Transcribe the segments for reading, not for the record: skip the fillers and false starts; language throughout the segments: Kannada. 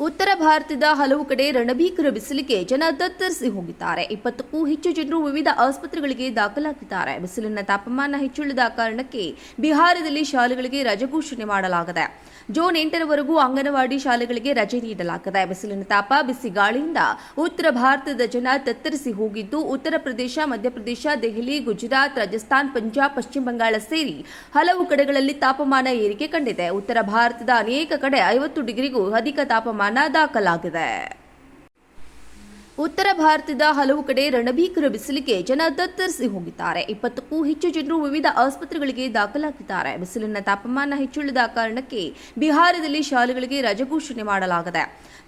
ಉತ್ತರ ಭಾರತದ ಹಲವು ಕಡೆ ರಣಭೀಕರ ಬಿಸಿಲಿಗೆ ಜನ ತತ್ತರಿಸಿ ಹೋಗಿದ್ದಾರೆ. 20ಕ್ಕೂ ಹೆಚ್ಚು ಜನರು ವಿವಿಧ ಆಸ್ಪತ್ರೆಗಳಿಗೆ ದಾಖಲಾಗಿದ್ದಾರೆ. ಬಿಸಿಲಿನ ತಾಪಮಾನ ಹೆಚ್ಚುಳಿದ ಕಾರಣಕ್ಕೆ ಬಿಹಾರದಲ್ಲಿ ಶಾಲೆಗಳಿಗೆ ರಜೆ ಘೋಷಣೆ ಮಾಡಲಾಗಿದೆ. ಜೂನ್ 8ರವರೆಗೂ ಅಂಗನವಾಡಿ ಶಾಲೆಗಳಿಗೆ ರಜೆ ನೀಡಲಾಗಿದೆ. ಬಿಸಿಲಿನ ತಾಪ, ಬಿಸಿ ಗಾಳಿಯಿಂದ ಉತ್ತರ ಭಾರತದ ಜನ ತತ್ತರಿಸಿ ಹೋಗಿದ್ದು, ಉತ್ತರ ಪ್ರದೇಶ, ಮಧ್ಯಪ್ರದೇಶ, ದೆಹಲಿ, ಗುಜರಾತ್, ರಾಜಸ್ಥಾನ್, ಪಂಜಾಬ್, ಪಶ್ಚಿಮ ಬಂಗಾಳ ಸೇರಿ ಹಲವು ಕಡೆಗಳಲ್ಲಿ ತಾಪಮಾನ ಏರಿಕೆ ಕಂಡಿದೆ. ಉತ್ತರ ಭಾರತದ ಅನೇಕ ಕಡೆ 50 ಡಿಗ್ರಿಗೂ ಅಧಿಕ ತಾಪಮಾನ ದಾಖಲಾಗಿದೆ. ಉತ್ತರ ಭಾರತದ ಹಲವು ಕಡೆ ರಣಭೀಕರ ಬಿಸಿಲಿಗೆ ಜನ ತತ್ತರಿಸಿ ಹೋಗಿದ್ದಾರೆ. 20ಕ್ಕೂ ಹೆಚ್ಚು ಜನರು ವಿವಿಧ ಆಸ್ಪತ್ರೆಗಳಿಗೆ ದಾಖಲಾಗಿದ್ದಾರೆ. ಬಿಸಿಲಿನ ತಾಪಮಾನ ಹೆಚ್ಚುಳಿದ ಕಾರಣಕ್ಕೆ ಬಿಹಾರದಲ್ಲಿ ಶಾಲೆಗಳಿಗೆ ರಜೆ ಘೋಷಣೆ ಮಾಡಲಾಗಿದೆ.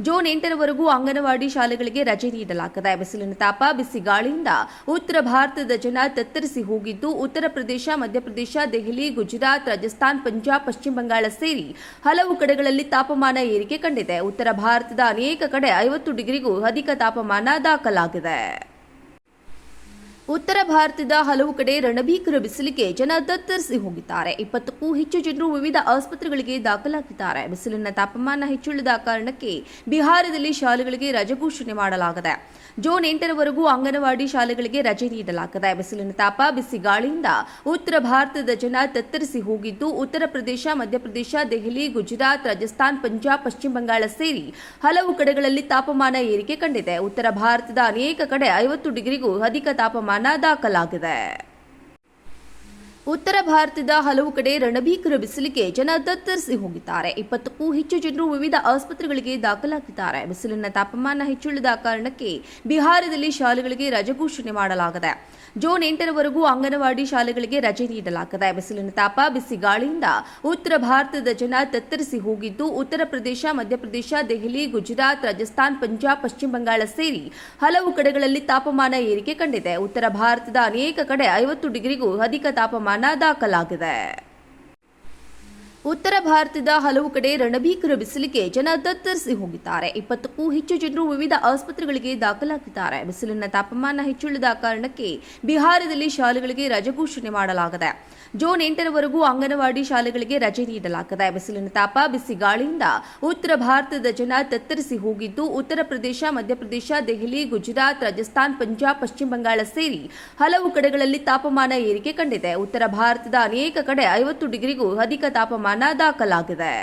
ಜೂನ್ 8ರವರೆಗೂ ಅಂಗನವಾಡಿ ಶಾಲೆಗಳಿಗೆ ರಜೆ ನೀಡಲಾಗಿದೆ. ಬಿಸಿಲಿನ ತಾಪ, ಬಿಸಿ ಗಾಳಿಯಿಂದ ಉತ್ತರ ಭಾರತದ ಜನ ತತ್ತರಿಸಿ ಹೋಗಿದ್ದು, ಉತ್ತರ ಪ್ರದೇಶ, ಮಧ್ಯಪ್ರದೇಶ, ದೆಹಲಿ, ಗುಜರಾತ್, ರಾಜಸ್ಥಾನ್, ಪಂಜಾಬ್, ಪಶ್ಚಿಮ ಬಂಗಾಳ ಸೇರಿ ಹಲವು ಕಡೆಗಳಲ್ಲಿ ತಾಪಮಾನ ಏರಿಕೆ ಕಂಡಿದೆ. ಉತ್ತರ ಭಾರತದ ಅನೇಕ ಕಡೆ 50 ಡಿಗ್ರಿಗೂ ಅಧಿಕ ತಾಪಮಾನ ದಾಖಲಾಗಿದೆ. ಉತ್ತರ ಭಾರತದ ಹಲವು ಕಡೆ ರಣಭೀಕರ ಬಿಸಿಲಿಗೆ ಜನ ತತ್ತರಿಸಿ ಹೋಗಿದ್ದಾರೆ. 20ಕ್ಕೂ ಹೆಚ್ಚು ಜನರು ವಿವಿಧ ಆಸ್ಪತ್ರೆಗಳಿಗೆ ದಾಖಲಾಗಿದ್ದಾರೆ. ಬಿಸಿಲಿನ ತಾಪಮಾನ ಹೆಚ್ಚುಳಿದ ಕಾರಣಕ್ಕೆ ಬಿಹಾರದಲ್ಲಿ ಶಾಲೆಗಳಿಗೆ ರಜೆ ಘೋಷಣೆ ಮಾಡಲಾಗಿದೆ. ಜೂನ್ 8ರವರೆಗೂ ಅಂಗನವಾಡಿ ಶಾಲೆಗಳಿಗೆ ರಜೆ ನೀಡಲಾಗಿದೆ. ಬಿಸಿಲಿನ ತಾಪ, ಬಿಸಿ ಗಾಳಿಯಿಂದ ಉತ್ತರ ಭಾರತದ ಜನ ತತ್ತರಿಸಿ ಹೋಗಿದ್ದು, ಉತ್ತರ ಪ್ರದೇಶ, ಮಧ್ಯಪ್ರದೇಶ, ದೆಹಲಿ, ಗುಜರಾತ್, ರಾಜಸ್ಥಾನ್, ಪಂಜಾಬ್, ಪಶ್ಚಿಮ ಬಂಗಾಳ ಸೇರಿ ಹಲವು ಕಡೆಗಳಲ್ಲಿ ತಾಪಮಾನ ಏರಿಕೆ ಕಂಡಿದೆ. ಉತ್ತರ ಭಾರತದ ಅನೇಕ ಕಡೆ 50 ಡಿಗ್ರಿಗೂ ಅಧಿಕ ತಾಪಮಾನ ದಾಖಲಾಗಿದೆ. ಉತ್ತರ ಭಾರತದ ಹಲವು ಕಡೆ ರಣಭೀಕರ ಬಿಸಿಲಿಗೆ ಜನ ತತ್ತರಿಸಿ ಹೋಗಿದ್ದಾರೆ. 20ಕ್ಕೂ ಹೆಚ್ಚು ಜನರು ವಿವಿಧ ಆಸ್ಪತ್ರೆಗಳಿಗೆ ದಾಖಲಾಗಿದ್ದಾರೆ. ಬಿಸಿಲಿನ ತಾಪಮಾನ ಹೆಚ್ಚುಳಿದ ಕಾರಣಕ್ಕೆ ಬಿಹಾರದಲ್ಲಿ ಶಾಲೆಗಳಿಗೆ ರಜೆ ಘೋಷಣೆ ಮಾಡಲಾಗಿದೆ. ಜೂನ್ 8ರವರೆಗೂ ಅಂಗನವಾಡಿ ಶಾಲೆಗಳಿಗೆ ರಜೆ ನೀಡಲಾಗಿದೆ. ಬಿಸಿಲಿನ ತಾಪ, ಬಿಸಿ ಗಾಳಿಯಿಂದ ಉತ್ತರ ಭಾರತದ ಜನ ತತ್ತರಿಸಿ ಹೋಗಿದ್ದು, ಉತ್ತರ ಪ್ರದೇಶ, ಮಧ್ಯಪ್ರದೇಶ, ದೆಹಲಿ, ಗುಜರಾತ್, ರಾಜಸ್ಥಾನ್, ಪಂಜಾಬ್, ಪಶ್ಚಿಮ ಬಂಗಾಳ ಸೇರಿ ಹಲವು ಕಡೆಗಳಲ್ಲಿ ತಾಪಮಾನ ಏರಿಕೆ ಕಂಡಿದೆ. ಉತ್ತರ ಭಾರತದ ಅನೇಕ ಕಡೆ 50 ಡಿಗ್ರಿಗೂ ಅಧಿಕ ತಾಪಮಾನ ದಾಖಲಾಗಿದೆ. ಉತ್ತರ ಭಾರತದ ಹಲವು ಕಡೆ ರಣಭೀಕರ ಬಿಸಿಲಿಗೆ ಜನ ತತ್ತರಿಸಿ ಹೋಗಿದ್ದಾರೆ. 20ಕ್ಕೂ ಹೆಚ್ಚು ಜನರು ವಿವಿಧ ಆಸ್ಪತ್ರೆಗಳಿಗೆ ದಾಖಲಾಗಿದ್ದಾರೆ. ಬಿಸಿಲಿನ ತಾಪಮಾನ ಹೆಚ್ಚುಳಿದ ಕಾರಣಕ್ಕೆ ಬಿಹಾರದಲ್ಲಿ ಶಾಲೆಗಳಿಗೆ ರಜೆ ಘೋಷಣೆ ಮಾಡಲಾಗಿದೆ. ಜೂನ್ 8ರವರೆಗೂ ಅಂಗನವಾಡಿ ಶಾಲೆಗಳಿಗೆ ರಜೆ ನೀಡಲಾಗಿದೆ. ಬಿಸಿಲಿನ ತಾಪ, ಬಿಸಿ ಗಾಳಿಯಿಂದ ಉತ್ತರ ಭಾರತದ ಜನ ತತ್ತರಿಸಿ ಹೋಗಿದ್ದು, ಉತ್ತರ ಪ್ರದೇಶ, ಮಧ್ಯಪ್ರದೇಶ, ದೆಹಲಿ, ಗುಜರಾತ್, ರಾಜಸ್ಥಾನ್, ಪಂಜಾಬ್, ಪಶ್ಚಿಮ ಬಂಗಾಳ ಸೇರಿ ಹಲವು ಕಡೆಗಳಲ್ಲಿ ತಾಪಮಾನ ಏರಿಕೆ ಕಂಡಿದೆ. ಉತ್ತರ ಭಾರತದ ಅನೇಕ ಕಡೆ 50 ಡಿಗ್ರಿಗೂ ಅಧಿಕ ತಾಪಮಾನ ದಾಖಲಾಗಿದೆ. ಉತ್ತರ ಭಾರತದ ಹಲವು ಕಡೆ ರಣಭೀಕರ ಬಿಸಿಲಿಗೆ ಜನ ತತ್ತರಿಸಿ ಹೋಗಿದ್ದಾರೆ. 20ಕ್ಕೂ ಹೆಚ್ಚು ಜನರು ವಿವಿಧ ಆಸ್ಪತ್ರೆಗಳಿಗೆ ದಾಖಲಾಗಿದ್ದಾರೆ. ಬಿಸಿಲಿನ ತಾಪಮಾನ ಹೆಚ್ಚುಳಿದ ಕಾರಣಕ್ಕೆ ಬಿಹಾರದಲ್ಲಿ ಶಾಲೆಗಳಿಗೆ ರಜೆ ಘೋಷಣೆ ಮಾಡಲಾಗಿದೆ. ಜೂನ್ 8ರವರೆಗೂ ಅಂಗನವಾಡಿ ಶಾಲೆಗಳಿಗೆ ರಜೆ ನೀಡಲಾಗಿದೆ. ಬಿಸಿಲಿನ ತಾಪ, ಬಿಸಿ ಗಾಳಿಯಿಂದ ಉತ್ತರ ಭಾರತದ ಜನ ತತ್ತರಿಸಿ ಹೋಗಿದ್ದು, ಉತ್ತರ ಪ್ರದೇಶ, ಮಧ್ಯಪ್ರದೇಶ, ದೆಹಲಿ, ಗುಜರಾತ್, ರಾಜಸ್ಥಾನ್, ಪಂಜಾಬ್, ಪಶ್ಚಿಮ ಬಂಗಾಳ ಸೇರಿ ಹಲವು ಕಡೆಗಳಲ್ಲಿ ತಾಪಮಾನ ಏರಿಕೆ ಕಂಡಿದೆ. ಉತ್ತರ ಭಾರತದ ಅನೇಕ ಕಡೆ 50 ಡಿಗ್ರಿಗೂ ಅಧಿಕ ತಾಪಮಾನ ದಾಖಲಾಗಿದೆ.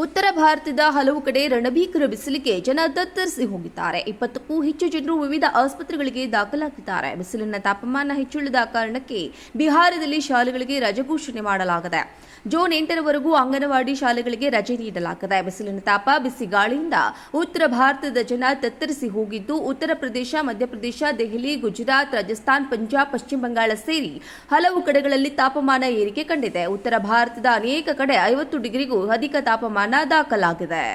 ಉತ್ತರ ಭಾರತದ ಹಲವು ಕಡೆ ರಣಭೀಕರ ಬಿಸಿಲಿಗೆ ಜನ ತತ್ತರಿಸಿ ಹೋಗಿದ್ದಾರೆ. 20ಕ್ಕೂ ಹೆಚ್ಚು ಜನರು ವಿವಿಧ ಆಸ್ಪತ್ರೆಗಳಿಗೆ ದಾಖಲಾಗಿದ್ದಾರೆ. ಬಿಸಿಲಿನ ತಾಪಮಾನ ಹೆಚ್ಚುಳಿದ ಕಾರಣಕ್ಕೆ ಬಿಹಾರದಲ್ಲಿ ಶಾಲೆಗಳಿಗೆ ರಜೆ ಘೋಷಣೆ ಮಾಡಲಾಗಿದೆ. ಜೂನ್ 8ರವರೆಗೂ ಅಂಗನವಾಡಿ ಶಾಲೆಗಳಿಗೆ ರಜೆ ನೀಡಲಾಗಿದೆ. ಬಿಸಿಲಿನ ತಾಪ, ಬಿಸಿ ಗಾಳಿಯಿಂದ ಉತ್ತರ ಭಾರತದ ಜನ ತತ್ತರಿಸಿ ಹೋಗಿದ್ದು, ಉತ್ತರ ಪ್ರದೇಶ, ಮಧ್ಯಪ್ರದೇಶ, ದೆಹಲಿ, ಗುಜರಾತ್, ರಾಜಸ್ಥಾನ್, ಪಂಜಾಬ್, ಪಶ್ಚಿಮ ಬಂಗಾಳ ಸೇರಿ ಹಲವು ಕಡೆಗಳಲ್ಲಿ ತಾಪಮಾನ ಏರಿಕೆ ಕಂಡಿದೆ. ಉತ್ತರ ಭಾರತದ ಅನೇಕ ಕಡೆ 50 ಡಿಗ್ರಿಗೂ ಅಧಿಕ ತಾಪಮಾನ ದಾಖಲಾಗಿದೆ.